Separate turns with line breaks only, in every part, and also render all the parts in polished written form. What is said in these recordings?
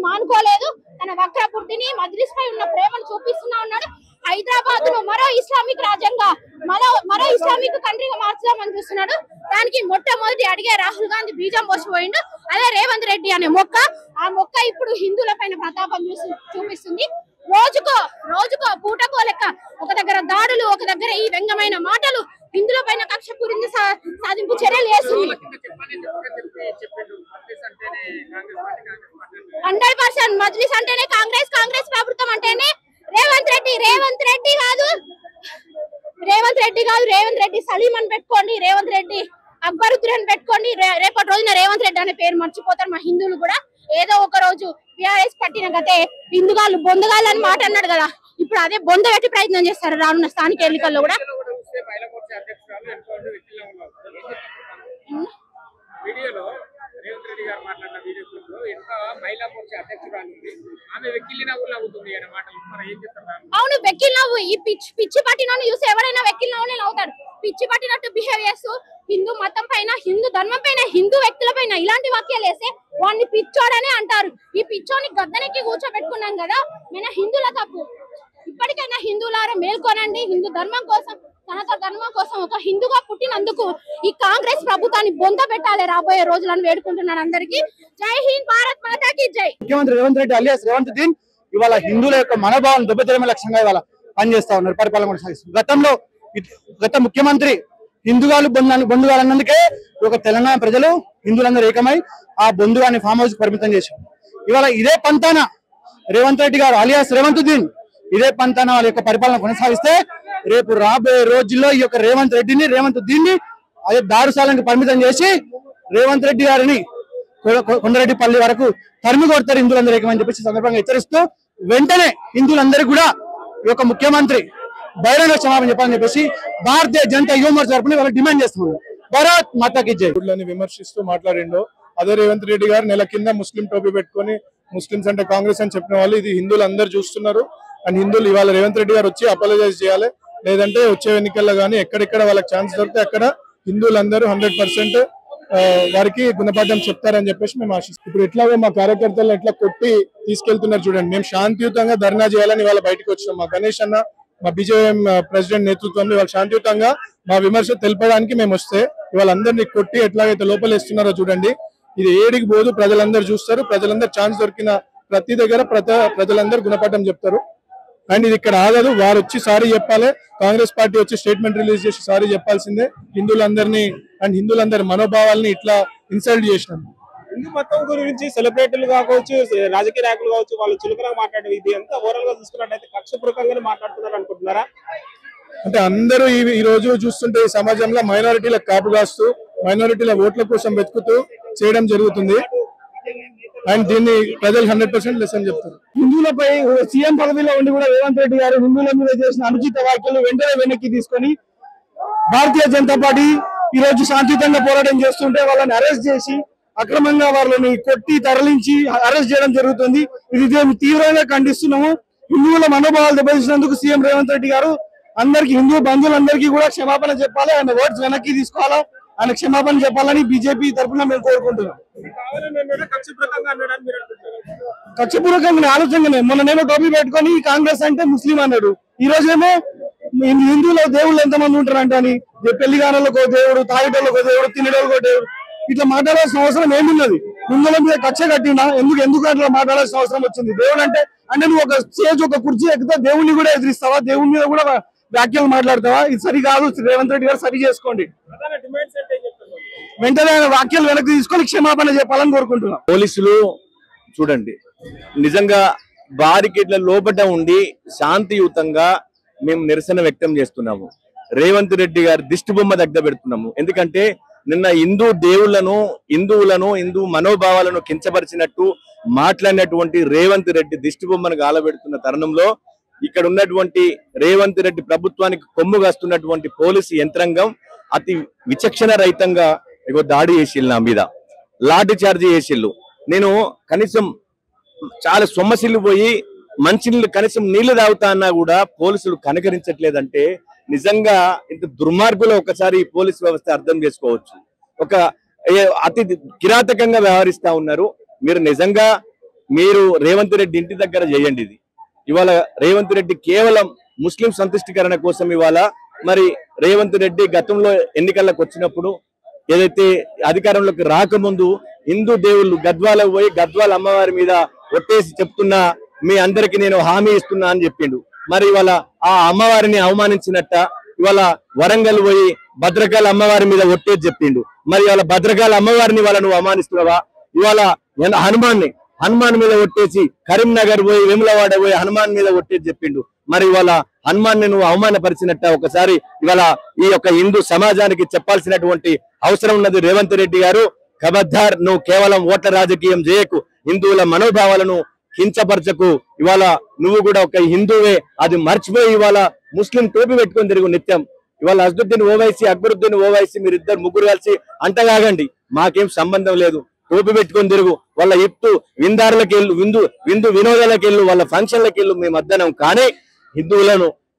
మానుకోలేదు. తన వక్రబుద్ధిని మజ్లిస్ పై ఉన్న ప్రేమను చూపిస్తున్నా ఉన్నాడు. హైదరాబాద్ ను మరో ఇస్లామిక్ రాజ్యంగా మరో ఇస్లామిక్ కంట్రీగా మార్చుదామని చూస్తున్నాడు. దానికి మొట్టమొదటి అడిగే రాహుల్ గాంధీ బీజం పోసిపోయిండు. అదే రేవంత్ రెడ్డి అనే మొక్క. ఆ మొక్క ఇప్పుడు హిందువుల పైన ప్రతాపం చూపిస్తుంది. రోజుకో పూటకో లెక్క ఒక దగ్గర దాడులు, ఒక దగ్గర ఈ వ్యంగ్యమైన మాటలు, హిందువుల పైన కక్ష పూరించే సాధింపు చర్యలు చేస్తుంది. 100% మజ్లిస్ అంటేనే కాంగ్రెస్ ప్రభుత్వం అంటేనే రేవంత్ రెడ్డి కాదు రేవంత్ రెడ్డి సలీం అని పెట్టుకోండి, రేవంత్ రెడ్డి అక్బరుద్దీన్ పెట్టుకోండి. రేపటి రోజున రేవంత్ రెడ్డి అనే పేరు మర్చిపోతారు మా హిందువులు కూడా. ఏదో ఒక రోజు బీఆర్ఎస్ పట్టిన గతే హిందుగాళ్ళు బొందగాళ్ళు అని మాట అన్నాడు కదా, ఇప్పుడు అదే బొంద పెట్టి ప్రయత్నం చేస్తారు రానున్న స్థానిక ఎన్నికల్లో కూడా. అవును, వెక్కిల్ నవ్వు. ఈ పిచ్చి పట్టిన చూసి ఎవరైనా వెక్కిల్ నవ్వునే నవ్వుతాడు. పిచ్చి పట్టినట్టు బిహేవ్ చేస్తూ హిందూ మతం పైన, హిందూ ధర్మం పైన, హిందూ వ్యక్తుల పైన ఇలాంటి వాక్యాలు వేస్తే వాడిని పిచ్చోడనే అంటారు. ఈ పిచ్చోని గద్దెనెక్కి కూర్చోబెట్టుకున్నాం కదా, మన హిందువుల తప్పు. ఇప్పటికైనా హిందువులారా మేల్కొనండి. హిందూ ధర్మం కోసం, సనాతన ధర్మం కోసం ఒక హిందూగా పుట్టినందుకు ఈ కాంగ్రెస్ ప్రభుత్వాన్ని బొంద పెట్టాలి రాబోయే రోజులను వేడుకుంటున్నాను అందరికీ. జై హింద్, భారత్ మాతాకి జై.
ముఖ్యమంత్రి రేవంత్ రెడ్డి అలియాస్ రేవంత్ దీన్ ఇవాళ హిందువుల యొక్క మనోభావాలను దెబ్బతీయడమే లక్ష్యంగా ఇవాళ పనిచేస్తా ఉన్నారు, పరిపాలన కొనసాగిస్తున్నారు. గత ముఖ్యమంత్రి హిందుగాలు బొందుగాలన్నందుకే ఒక తెలంగాణ ప్రజలు హిందువులందరూ ఏకమై ఆ బొందుగాని ఫామ్ హౌస్ పరిమితం చేశారు. ఇవాళ ఇదే పంతాన రేవంత్ రెడ్డి గారు అలియాస్ రేవంత్ దీన్ ఇదే పంతాన వాళ్ళ యొక్క పరిపాలన కొనసాగిస్తే రేపు రాబోయే రోజుల్లో ఈ యొక్క రేవంత్ దీన్ని అదే దారుశాలకు పరిమితం చేసి రేవంత్ రెడ్డి గారిని కొండరెడ్డిపల్లి వరకు తరిమి కొడతారు హిందువులందరూ ఏకమని చెప్పేసి సందర్భంగా హెచ్చరిస్తూ వెంటనే హిందువులందరికీ కూడా ఈ యొక్క ముఖ్యమంత్రి బహిరంగ క్షమాపణ చెప్పాలని చెప్పేసి భారతీయ జనతా యువ మోర్చా తరపున వాళ్ళు డిమాండ్ చేస్తున్నారు. భారత్ మాతాకి జై.
విమర్శిస్తూ మాట్లాడిండో అదే రేవంత్ రెడ్డి గారు నెల కింద ముస్లిం టోపీ పెట్టుకొని ముస్లింస్ అంటే కాంగ్రెస్ అని చెప్పిన వాళ్ళు ఇది హిందువులు అందరూ చూస్తున్నారు. అండ్ హిందువులు ఇవాళ రేవంత్ రెడ్డి గారు వచ్చి అపాలజైజ్ చేయాలి, లేదంటే వచ్చే ఎన్నికల్లో కానీ ఎక్కడెక్కడ వాళ్ళకి ఛాన్స్ దొరికితే అక్కడ హిందువులందరూ 100% వారికి గుణపాఠం చెప్తారని చెప్పేసి మేము ఆశిస్తాం. ఇప్పుడు ఎట్లాగో మా కార్యకర్తలను ఎట్లా కొట్టి తీసుకెళ్తున్నారు చూడండి. మేము శాంతియుతంగా ధర్నా చేయాలని ఇవాళ బయటకు వచ్చినాం. మా గణేష్ అన్న, మా బీజేఎం ప్రెసిడెంట్ నేతృత్వంలో ఇవాళ శాంతియుతంగా మా విమర్శ తెలపడానికి మేము వస్తే ఇవాళ అందరినీ కొట్టి ఎట్లాగైతే లోపలేస్తున్నారో చూడండి. ఇది ఏడికి పోదు, ప్రజలందరూ చూస్తారు. ప్రజలందరూ ఛాన్స్ దొరికిన ప్రతి దగ్గర ప్రజలందరూ గుణపాఠం చెప్తారు. అండ్ ఇది ఇక్కడ ఆగదు, వారు వచ్చి సారీ చెప్పాలి. కాంగ్రెస్ పార్టీ వచ్చి స్టేట్మెంట్ రిలీజ్ చేసి సారీ చెప్పాల్సిందే. హిందువులందరినీ అండ్ హిందువులందరి మనోభావాలని ఇట్లా ఇన్సల్ట్ చేసినాం.
హిందూ మతం గురించి సెలబ్రిటీలు కావచ్చు, రాజకీయ నాయకులు కావచ్చు, వాళ్ళు చులకనగా మాట్లాడేది ఇది ఎంత ఓవరాల్ గా చూసుకున్నట్టయితే కక్షపూర్వకంగానే మాట్లాడుతున్నారు అనుకుంటున్నారా?
అంటే అందరూ ఈ రోజు చూస్తుంటే ఈ సమాజంలో మైనారిటీలకు కాపు కాస్తూ మైనారిటీల ఓట్ల కోసం వెతుకుతూ చేయడం జరుగుతుంది. అండ్ దీన్ని ప్రజలు 100% లెస్ అని చెప్తారు.
హిందువులపై సీఎం పదవిలో ఉండి కూడా రేవంత్ రెడ్డి గారు హిందువుల మీద చేసిన అనుచిత వ్యాఖ్యలు వెంటనే వెనక్కి తీసుకొని భారతీయ జనతా పార్టీ ఈ రోజు శాంతియుతంగా పోరాటం చేస్తుంటే వాళ్ళని అరెస్ట్ చేసి అక్రమంగా వాళ్ళని కొట్టి తరలించి అరెస్ట్ చేయడం జరుగుతుంది. ఇది తీవ్రంగా ఖండిస్తున్నాము. హిందువుల మనోభావాలు దెబ్బతీసినందుకు సీఎం రేవంత్ రెడ్డి గారు అందరికి, హిందూ బంధువులందరికీ కూడా క్షమాపణ చెప్పాలి. ఆయన ఓట్స్ వెనక్కి తీసుకోవాలా, ఆయన క్షమాపణ చెప్పాలని బీజేపీ తరఫున మేము కోరుకుంటున్నాం. కక్షపూర్వకంగా ఆలోచనగానే మొన్ననేమో టోపీ పెట్టుకొని కాంగ్రెస్ అంటే ముస్లిం అన్నాడు, ఈ రోజేమో హిందువుల దేవుళ్ళు ఎంతమంది ఉంటారంట అని, పెళ్లి గానోళ్ళకో దేవుడు, తాగేటోళ్ళకో దేవుడు, తినేటోళ్ళకో దేవుడు, ఇట్లా మాట్లాడాల్సిన అవసరం ఏమున్నది? హిందువుల మీద కక్ష కట్టినా ఎందుకు అట్లా మాట్లాడాల్సిన అవసరం వచ్చింది? దేవుడు అంటే నువ్వు ఒక స్టేజ్ ఒక కుర్చీ ఎక్కితే దేవుణ్ణి కూడా ఎదిరిస్తావా? దేవుని మీద కూడా వ్యాఖ్యలు మాట్లాడతావా? ఇది సరి కాదు. రేవంత్ రెడ్డి గారు సరి చేసుకోండి. వెంటనే వ్యాఖ్యలు వెనక్కి తీసుకొని క్షమాపణ చెప్పాలని కోరుకుంటున్నాం.
పోలీసులు చూడండి, నిజంగా బారికేడ్ల లోపట ఉండి శాంతియుతంగా మేము నిరసన వ్యక్తం చేస్తున్నాము. రేవంత్ రెడ్డి గారి దిష్టి బొమ్మ దగ్గర పెడుతున్నాము. ఎందుకంటే నిన్న హిందూ దేవుళ్లను, హిందూ మనోభావాలను కించపరిచినట్టు మాట్లాడినటువంటి రేవంత్ రెడ్డి దిష్టి బొమ్మను గాలబెడుతున్న తరుణంలో ఇక్కడ ఉన్నటువంటి రేవంత్ రెడ్డి ప్రభుత్వానికి కొమ్ము కాస్తున్నటువంటి పోలీసు యంత్రాంగం అతి విచక్షణ రహితంగా దాడి చేసిల్లు, నా మీద లాఠీ చార్జీ చేసిల్లు. నేను కనీసం చాలా సొమ్మసిల్లు పోయి మంచినీళ్ళు కనీసం నీళ్లు తాగుతా అన్నా కూడా పోలీసులు కనకరించట్లేదంటే నిజంగా ఇంత దుర్మార్గులో ఒకసారి ఈ పోలీసు వ్యవస్థ అర్థం చేసుకోవచ్చు. అతి కిరాతకంగా వ్యవహరిస్తా ఉన్నారు. మీరు నిజంగా మీరు రేవంత్ రెడ్డి ఇంటి దగ్గర చేయండి. ఇది ఇవాళ రేవంత్ రెడ్డి కేవలం ముస్లిం సంతుష్టికరణ కోసం ఇవాళ మరి రేవంత్ రెడ్డి గతంలో ఎన్నికలకు వచ్చినప్పుడు ఏదైతే అధికారంలోకి రాకముందు హిందూ దేవుళ్ళు గద్వాలకు పోయి గద్వాల అమ్మవారి మీద ఒట్టేసి చెప్తున్నా మీ అందరికి నేను హామీ ఇస్తున్నా అని చెప్పిండు. మరి ఇవాళ ఆ అమ్మవారిని అవమానించినట్ట ఇవాళ వరంగల్ పోయి భద్రకాళి అమ్మవారి మీద ఒట్టేసి చెప్పిండు. మరి ఇవాళ భద్రకాళి అమ్మవారిని ఇవాళ నువ్వు అవమానిస్తున్నావా? ఇవాళ హనుమాన్ మీద ఒట్టేసి కరీంనగర్ పోయి వేములవాడ పోయి హనుమాన్ మీద ఒట్టేసి చెప్పిండు. మరి ఇవాళ హనుమాన్ ని నువ్వు అవమానపరిచినట్ట ఒకసారి ఇవాళ ఈ యొక్క హిందూ సమాజానికి చెప్పాల్సినటువంటి అవసరం ఉన్నది. రేవంత్ రెడ్డి గారు ఖబర్దార్, నువ్వు కేవలం ఓట్ల రాజకీయం చేయకు, హిందువుల మనోభావాలను కించపరచకు. ఇవాళ నువ్వు కూడా ఒక హిందువే, అది మర్చిపోయి ఇవాళ ముస్లిం టోపీ పెట్టుకొని తిరుగు నిత్యం. ఇవాళ అసదుద్దీన్ ఓవైసీ అక్బరుద్దీన్ ఓవైసీ మీరిద్దరు ముగ్గురు కలిసి అంటగాగండి, మాకేం సంబంధం లేదు, టోపీ పెట్టుకొని తిరుగు, వాళ్ళ ఇప్పు విందారులకు వెళ్ళు, విందు వినోదాలకు వెళ్ళు, వాళ్ళ ఫంక్షన్లకు వెళ్ళు, మేము అద్దనం. కానీ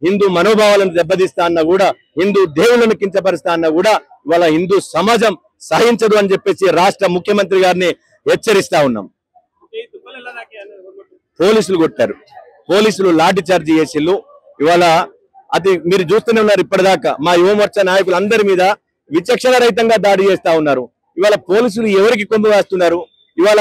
హిందూ మనోభావాలను దెబ్బతీస్తా అన్నా కూడా, హిందూ దేవుళ్ళను కించపరుస్తా అన్నా కూడా ఇవాళ హిందూ సమాజం సహించదు అని చెప్పేసి రాష్ట్ర ముఖ్యమంత్రి గారిని హెచ్చరిస్తా ఉన్నాం. పోలీసులు కొట్టారు, పోలీసులు లాఠీ చార్జీ చేసిళ్ళు. ఇవాళ అది మీరు చూస్తూనే ఉన్నారు. ఇప్పటిదాకా మా యువమోర్చా నాయకులు అందరి మీద విచక్షణ రహితంగా దాడి చేస్తా ఉన్నారు. ఇవాళ పోలీసులు ఎవరికి కొమ్ము వేస్తున్నారు? ఇవాళ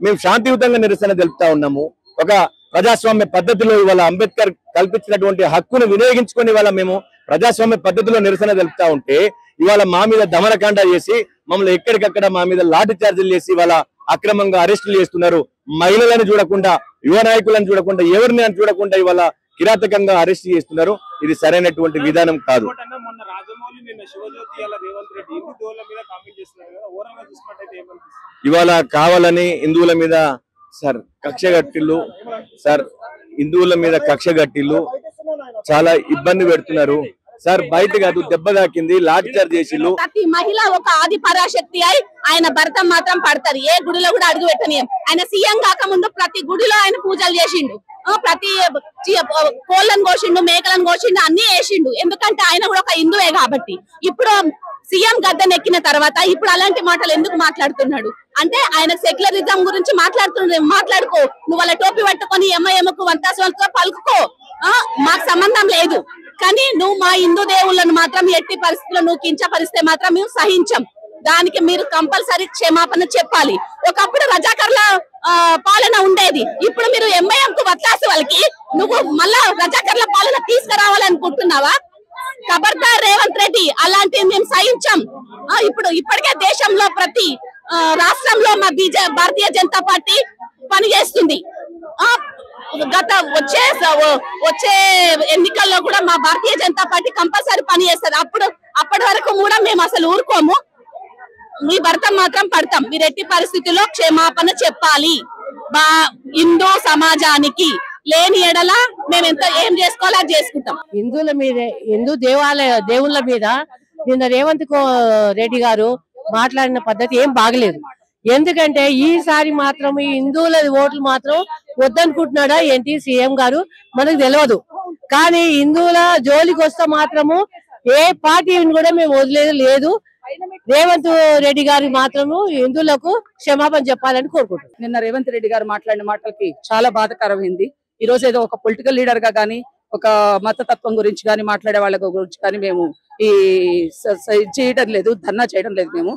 మేము శాంతియుతంగా నిరసన తెలుపుతా ఉన్నాము. ఒక ప్రజాస్వామ్య పద్ధతిలో ఇవాళ అంబేద్కర్ కల్పించినటువంటి హక్కును వినియోగించుకొని ఇవాళ మేము ప్రజాస్వామ్య పద్ధతిలో నిరసన తెలుపుతా ఉంటే ఇవాళ మా మీద దమనకాండ చేసి మమ్మల్ని ఎక్కడికక్కడ మా మీద లాఠీ చార్జీలు చేసి ఇవాళ అక్రమంగా అరెస్టులు చేస్తున్నారు. మహిళలను చూడకుండా, యువ నాయకులను చూడకుండా, ఎవరిని అని చూడకుండా ఇవాళ కిరాతకంగా అరెస్ట్ చేస్తున్నారు. ఇది సరైనటువంటి విధానం కాదు. ఇవాళ కావాలని హిందువుల మీద హిందువుల మీద కక్ష గట్టిల్లు చాలా ఇబ్బంది పెడుతున్నారు సార్. బయట కాదు, దెబ్బ తాకింది, లాఠీ చార్జ్ చేసిల్లు.
ప్రతి మహిళ ఒక ఆది పరాశక్తి అయి ఆయన భర్త మాత్రం పడతారు. ఏ గుడిలో కూడా అడుగు పెట్టనీయం. ఆయన సీఎం కాకముందు ప్రతి గుడిలో ఆయన పూజలు చేసిండు, ప్రతి కోళ్ళను కోసిండు, మేకలను కోసిండు, అన్ని వేసిండు. ఎందుకంటే ఆయన కూడా ఒక హిందువే కాబట్టి. ఇప్పుడు సీఎం గద్దెనెక్కిన తర్వాత ఇప్పుడు అలాంటి మాటలు ఎందుకు మాట్లాడుతున్నాడు అంటే ఆయన సెక్యులరిజం గురించి మాట్లాడుకో. నువ్వు వాళ్ళ టోపీ పట్టుకొని ఎంఐఎంకు వంతాసంతో పలుకుకో, మాకు సంబంధం లేదు. కానీ నువ్వు మా హిందూ దేవుళ్ళను మాత్రం ఎట్టి పరిస్థితుల్లో నువ్వు కించపరిస్తే మాత్రం మేము సహించం. దానికి మీరు కంపల్సరీ క్షమాపణ చెప్పాలి. ఒకప్పుడు రజాకర్ల పాలన ఉండేది, ఇప్పుడు మీరు ఎంఐఎంకు వత్తాసు వాళ్ళకి నువ్వు మళ్ళా రజాకర్ల పాలన తీసుకురావాలనుకుంటున్నావా? ఖబర్దార్ రేవంత్ రెడ్డి, అలాంటివి మేము సహించం. ఇప్పటికే దేశంలో ప్రతి రాష్ట్రంలో మా భారతీయ జనతా పార్టీ పనిచేస్తుంది. వచ్చే ఎన్నికల్లో కూడా మా భారతీయ జనతా పార్టీ కంపల్సరీ పని చేస్తుంది. అప్పటి వరకు కూడా మేము అసలు ఊరుకోము. మీ భర్త మాత్రం పడతాం. మీరు ఎట్టి పరిస్థితుల్లో క్షమాపణ చెప్పాలి హిందూ సమాజానికి. లేని ఎడల మేము ఏం చేసుకోవాలో అది చేసుకుంటాం.
హిందువుల మీద, హిందూ దేవుళ్ళ మీద నిన్న రేవంత్ రెడ్డి గారు మాట్లాడిన పద్ధతి ఏం బాగలేదు. ఎందుకంటే ఈసారి మాత్రం ఈ హిందువుల ఓట్లు మాత్రం వద్దనుకుంటున్నాడా ఏంటి సీఎం గారు మనకు తెలియదు. కానీ హిందువుల జోలికి వస్తే మాత్రము ఏ పార్టీని కూడా మేము వదిలేదు లేదు. రేవంత్ రెడ్డి గారి మాత్రము హిందువులకు క్షమాపణ చెప్పాలని కోరుకుంటున్నాం.
నిన్న రేవంత్ రెడ్డి గారు మాట్లాడిన మాటలకి చాలా బాధాకరమైంది. ఈ రోజు ఏదో ఒక పొలిటికల్ లీడర్ గా గానీ, ఒక మతతత్వం గురించి కానీ, మాట్లాడే వాళ్ళ గురించి కానీ మేము ఈ చేయడం లేదు, ధర్నా చేయడం లేదు.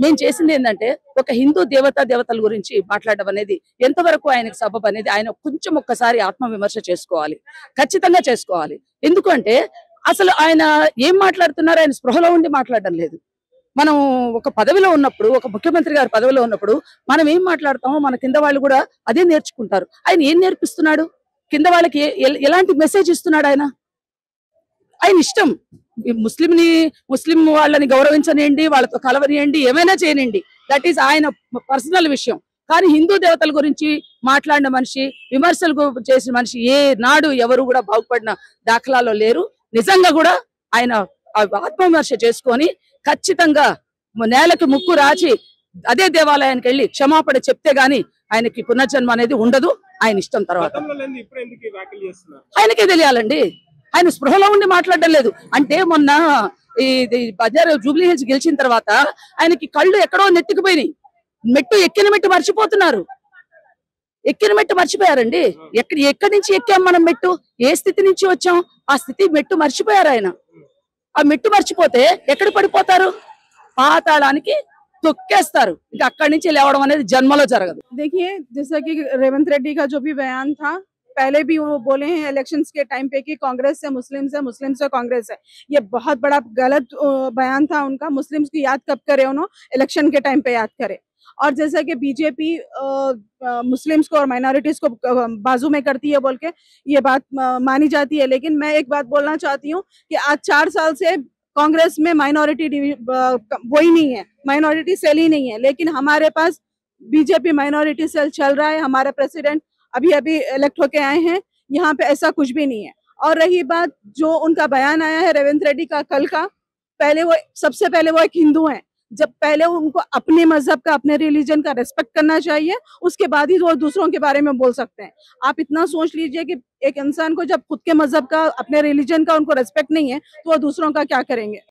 మేము చేసింది ఏంటంటే ఒక హిందూ దేవతల గురించి మాట్లాడడం అనేది ఎంతవరకు ఆయనకు సబబ్ అనేది ఆయన కొంచెం ఒక్కసారి ఆత్మవిమర్శ చేసుకోవాలి, ఖచ్చితంగా చేసుకోవాలి. ఎందుకంటే అసలు ఆయన ఏం మాట్లాడుతున్నారు, ఆయన స్పృహలో ఉండి మాట్లాడడం లేదు. మనం ఒక పదవిలో ఉన్నప్పుడు, ఒక ముఖ్యమంత్రి గారి పదవిలో ఉన్నప్పుడు మనం ఏం మాట్లాడతామో మన కింద వాళ్ళు కూడా అదే నేర్చుకుంటారు. ఆయన ఏం నేర్పిస్తున్నాడు, కింద వాళ్ళకి ఎలాంటి మెసేజ్ ఇస్తున్నాడు? ఆయన ఇష్టం. ముస్లిం వాళ్ళని గౌరవించనియండి, వాళ్ళతో కలవనియండి, ఏమైనా చేయనండి, దట్ ఈస్ ఆయన పర్సనల్ విషయం. కానీ హిందూ దేవతల గురించి మాట్లాడిన మనిషి, విమర్శలు చేసిన మనిషి ఏ నాడు ఎవరు కూడా బాగుపడిన దాఖలాలో లేరు. నిజంగా కూడా ఆయన ఆత్మవిమర్శ చేసుకొని ఖచ్చితంగా నేలకి ముక్కు రాచి అదే దేవాలయానికి వెళ్ళి క్షమాపణ చెప్తే గాని ఆయనకి పునర్జన్మ అనేది ఉండదు. ఆయన ఇష్టం. తర్వాత ఆయనకే తెలియాలండి. ఆయన స్పృహలో ఉండి మాట్లాడడం లేదు. అంటే మొన్న ఈ బజార్ జూబ్లీ హిల్స్ గెలిచిన తర్వాత ఆయనకి కళ్ళు ఎక్కడో నెత్తుకుపోయినాయి. మెట్టు ఎక్కిన మెట్టు మర్చిపోతున్నారు. ఎక్కిన మెట్టు మర్చిపోయారండి. ఎక్కడి నుంచి ఎక్కాం మనం మెట్టు, ఏ స్థితి నుంచి వచ్చాం, ఆ స్థితి మెట్టు మర్చిపోయారు ఆయన. ఆ మెట్టు మర్చిపోతే ఎక్కడ పడిపోతారు, పాతాళానికి తొక్కేస్తారు. ఇంకా అక్కడి నుంచి లేవడం అనేది జన్మలో జరగదు.
देखिए जैसा कि रेवंत रेड्डी का जो भी बयान था, पहले भी वो बोले हैं इलेक्शंस के टाइम पे कि कांग्रेस से मुस्लिम से कांग्रेस है। ये बहुत बड़ा गलत बयान था उनका। मुस्लिम्स की याद कब करे उन्होंने, इलेक्शन के टाइम पे याद करे। और जैसा कि बीजेपी मुस्लिम्स को और माइनॉरिटीज को बाजू में करती है बोल के ये बात मानी जाती है, लेकिन मैं एक बात बोलना चाहती हूँ कि आज 4 साल से कांग्रेस में माइनॉरिटी वही नहीं है, माइनॉरिटी सेल ही नहीं है, लेकिन हमारे पास बीजेपी माइनॉरिटी सेल चल रहा है। हमारा प्रेसिडेंट अभी इलेक्ट होके आए हैं, यहाँ पे ऐसा कुछ भी नहीं है। और रही बात जो उनका बयान आया है रेवंत रेड्डी का कल का, सबसे पहले वो एक हिंदू हैं। जब पहले उनको अपने मजहब का, अपने रिलीजन का रेस्पेक्ट करना चाहिए, उसके बाद ही वो दूसरों के बारे में बोल सकते हैं। आप इतना सोच लीजिए कि एक इंसान को जब खुद के मजहब का, अपने रिलीजन का उनको रेस्पेक्ट नहीं है तो वो दूसरों का क्या करेंगे।